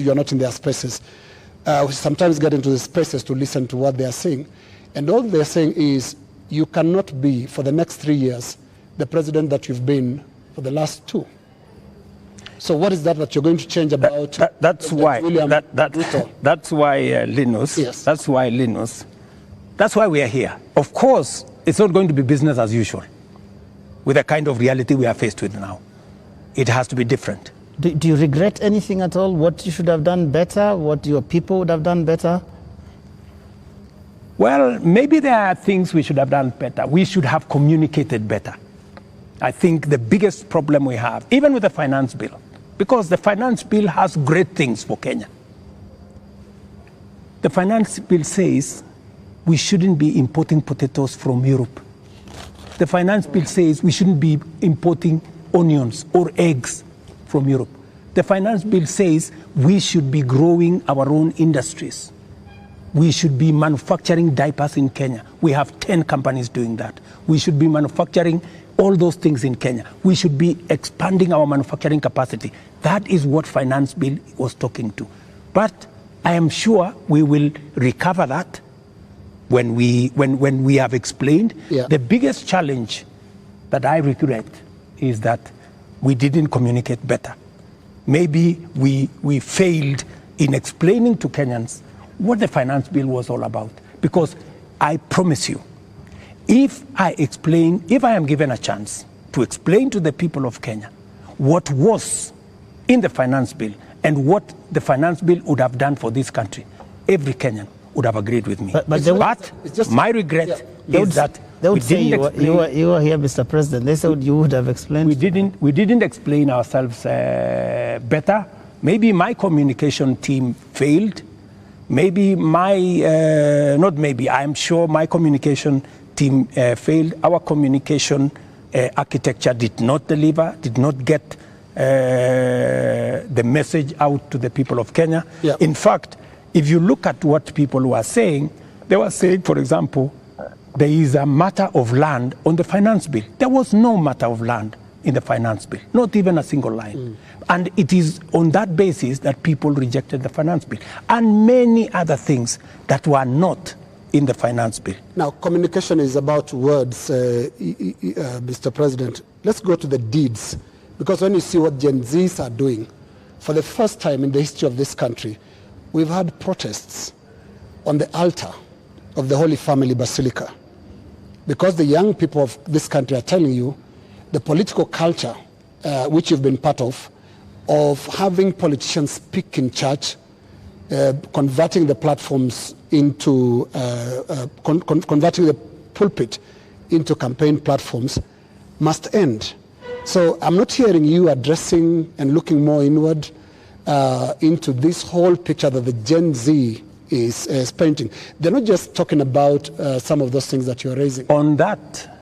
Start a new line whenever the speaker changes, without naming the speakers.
you're not in their spaces. We sometimes get into the spaces to listen to what they are saying. And all they're saying is, you cannot be, for the next 3 years, the president that you've been for the last 2. So what is that you're going to change about?
That's why
Ruto?
That's why Linus.
Yes.
That's why Linus. That's why we are here. Of course, it's not going to be business as usual with the kind of reality we are faced with now. It has to be different.
Do you regret anything at all? What you should have done better? What your people would have done better?
Well, maybe there are things we should have done better. We should have communicated better. I think the biggest problem we have, even with the finance bill, because the finance bill has great things for Kenya. The finance bill says we shouldn't be importing potatoes from Europe. The finance bill says we shouldn't be importing onions or eggs from Europe. The finance bill says we should be growing our own industries. We should be manufacturing diapers in Kenya. We have 10 companies doing that. We should be manufacturing all those things in Kenya. We should be expanding our manufacturing capacity. That is what finance bill was talking to. But I am sure we will recover that when we have explained.
Yeah.
The biggest challenge that I regret is that we didn't communicate better. Maybe we failed in explaining to Kenyans what the finance bill was all about. Because I promise you, if I am given a chance to explain to the people of Kenya what was in the finance bill and what the finance bill would have done for this country, every Kenyan would have agreed with me. But my regret is that
they would say you were here, Mr. President. They said you would have explained.
We didn't explain ourselves better. Maybe my communication team failed. Maybe I'm sure my communication team failed. Our communication architecture did not deliver, did not get the message out to the people of Kenya.
Yeah.
In fact, if you look at what people were saying, they were saying, for example, there is a matter of land on the finance bill. There was no matter of land in the finance bill, not even a single line. And it is on that basis that people rejected the finance bill and many other things that were not in the finance bill.
Now, communication is about words, Mr. President. Let's go to the deeds, because when you see what Gen Zs are doing, for the first time in the history of this country, we've had protests on the altar of the Holy Family Basilica, because the young people of this country are telling you the political culture, which you've been part of having politicians speak in church, converting the platforms into, converting the pulpit into campaign platforms, must end. So I'm not hearing you addressing and looking more inward into this whole picture that the Gen Z is painting. They're not just talking about some of those things that you're raising.
On that,